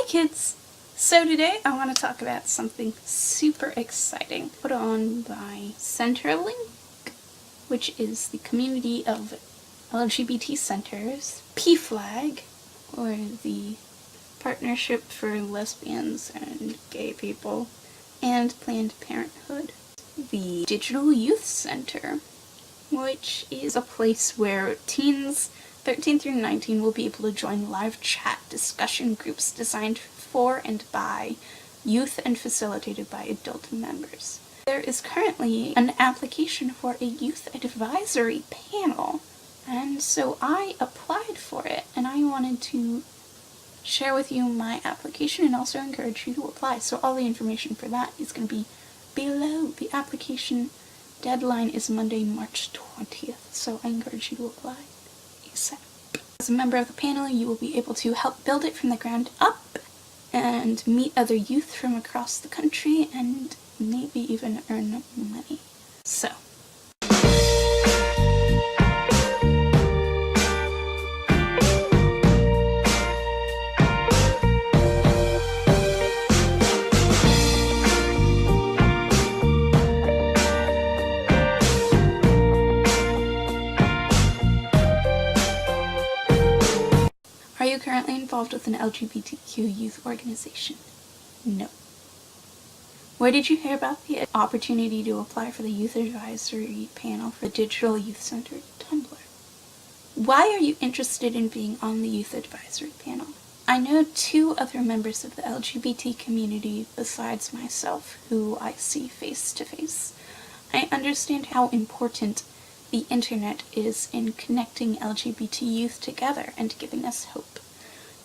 kids! So today I want to talk about something super exciting put on by Centerlink, which is the community of LGBT centers, PFLAG, or the Partnership for Lesbians and Gay People, and Planned Parenthood. The Digital Youth Center, which is a place where teens 13 through 19 will be able to join live chat discussion groups designed for and by youth and facilitated by adult members. There is currently an application for a youth advisory panel, and so I applied for it, and I wanted to share with you my application and also encourage you to apply. So all the information for that is going to be below. The application deadline is Monday, March 20th, so I encourage you to apply ASAP. As a member of the panel, you will be able to help build it from the ground up and meet other youth from across the country and maybe even earn money. So, are you currently involved with an LGBTQ youth organization? No. Where did you hear about the opportunity to apply for the Youth Advisory Panel for the Digital Youth Center? Tumblr. Why are you interested in being on the Youth Advisory Panel? I know 2 other members of the LGBT community besides myself who I see face to face. I understand how important the internet is in connecting LGBT youth together and giving us hope.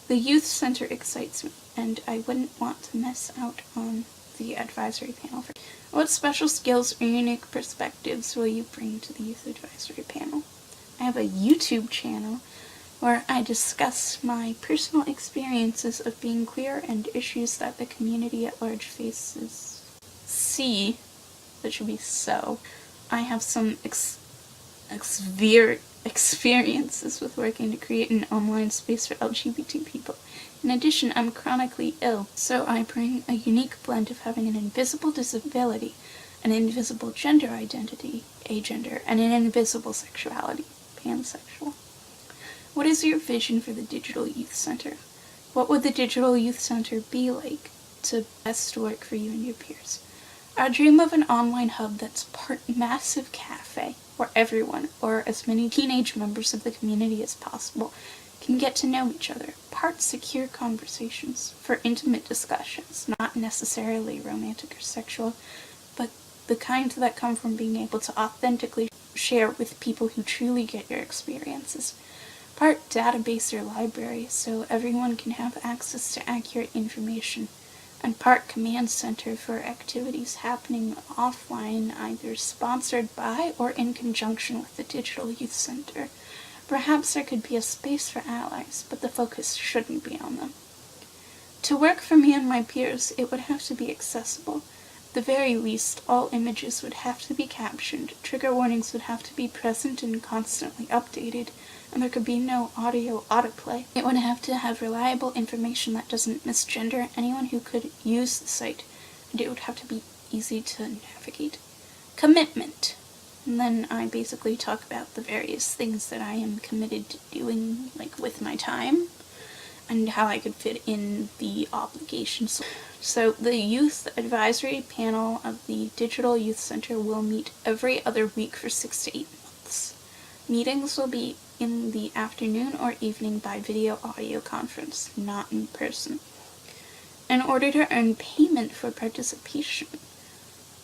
The Youth Center excites me, and I wouldn't want to miss out on the advisory panel. What special skills or unique perspectives will you bring to the Youth Advisory Panel? I have a YouTube channel where I discuss my personal experiences of being queer and issues that the community at large faces. That should be so. I have some experiences with working to create an online space for LGBT people. In addition, I'm chronically ill, so I bring a unique blend of having an invisible disability, an invisible gender identity, agender, and an invisible sexuality, pansexual. What is your vision for the Digital Youth Center? What would the Digital Youth Center be like to best work for you and your peers? I dream of an online hub that's part massive cafe, where everyone, or as many teenage members of the community as possible, can get to know each other. Part secure conversations for intimate discussions, not necessarily romantic or sexual, but the kind that come from being able to authentically share with people who truly get your experiences. Part database or library, so everyone can have access to accurate information. And part command center for activities happening offline, either sponsored by or in conjunction with the Digital Youth Center. Perhaps there could be a space for allies, but the focus shouldn't be on them. To work for me and my peers, it would have to be accessible. At the very least, all images would have to be captioned, trigger warnings would have to be present and constantly updated, and there could be no audio autoplay. It would have to have reliable information that doesn't misgender anyone who could use the site, and it would have to be easy to navigate. Commitment. And then I basically talk about the various things that I am committed to doing, like with my time, and how I could fit in the obligations. So the Youth Advisory Panel of the Digital Youth Center will meet every other week for 6 to 8 months. Meetings will be in the afternoon or evening by video audio conference, not in person. In order to earn payment for participation,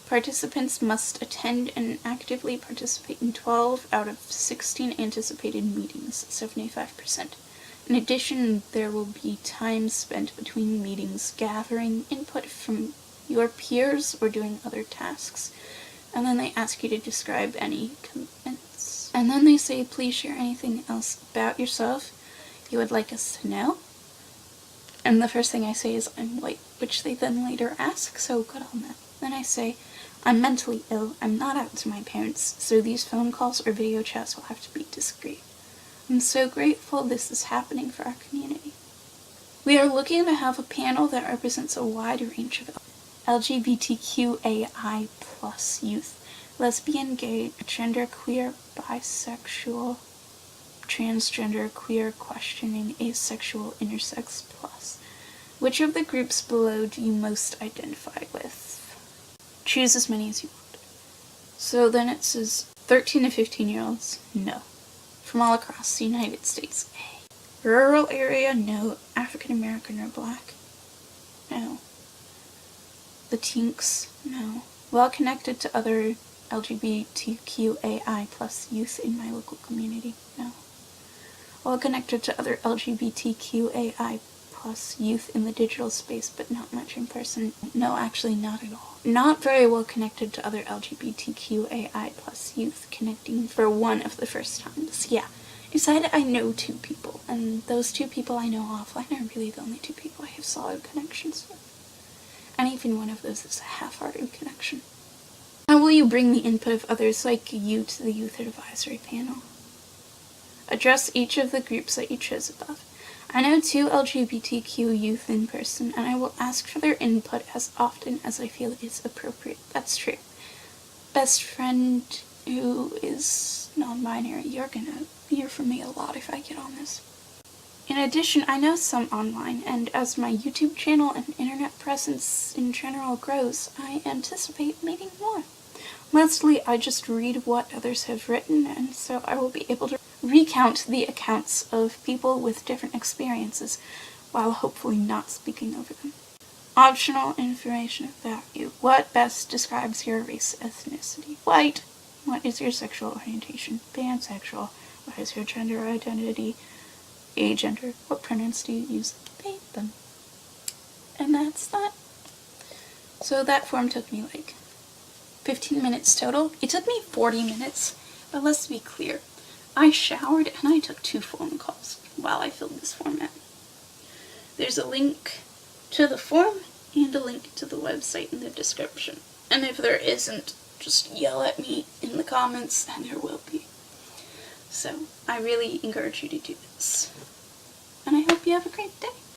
participants must attend and actively participate in 12 out of 16 anticipated meetings, 75%. In addition, there will be time spent between meetings gathering input from your peers or doing other tasks. And then they ask you to describe any commitments. And then they say, please share anything else about yourself you would like us to know. And the first thing I say is I'm white, which they then later ask, so good on that. Then I say, I'm mentally ill, I'm not out to my parents, so these phone calls or video chats will have to be discreet. I'm so grateful this is happening for our community. We are looking to have a panel that represents a wide range of LGBTQAI plus youth, lesbian, gay, genderqueer, bisexual, transgender, queer, questioning, asexual, intersex plus. Which of the groups below do you most identify with? Choose as many as you want. So then it says 13 to 15-year-olds, no. From all across the United States, A. Rural area, no. African American or Black, no. The Tinks, no. Well connected to other LGBTQAI plus youth in my local community, no. Well connected to other LGBTQAI plus youth in the digital space, but not much in person. No, actually not at all. Not very well connected to other LGBTQAI plus youth, connecting for one of the first times. Yeah, decided I know 2 people, and those 2 people I know offline are really the only 2 people I have solid connections with. And even one of those is a half-hearted connection. How will you bring the input of others like you to the youth advisory panel? Address each of the groups that you chose above. I know 2 LGBTQ youth in person, and I will ask for their input as often as I feel is appropriate. That's true. Best friend who is non-binary, you're gonna hear from me a lot if I get on this. In addition, I know some online, and as my YouTube channel and internet presence in general grows, I anticipate meeting more. Mostly, I just read what others have written, and so I will be able to recount the accounts of people with different experiences, while hopefully not speaking over them. Optional information of value. What best describes your race, ethnicity? White. What is your sexual orientation? Pansexual. What is your gender identity? Agender. What pronouns do you use? They, them. And that's that. So that form took me like 15 minutes total. It took me 40 minutes, but let's be clear. I showered and I took 2 phone calls while I filled this form out. There's a link to the form and a link to the website in the description. And if there isn't, just yell at me in the comments and there will be. So I really encourage you to do this. And I hope you have a great day.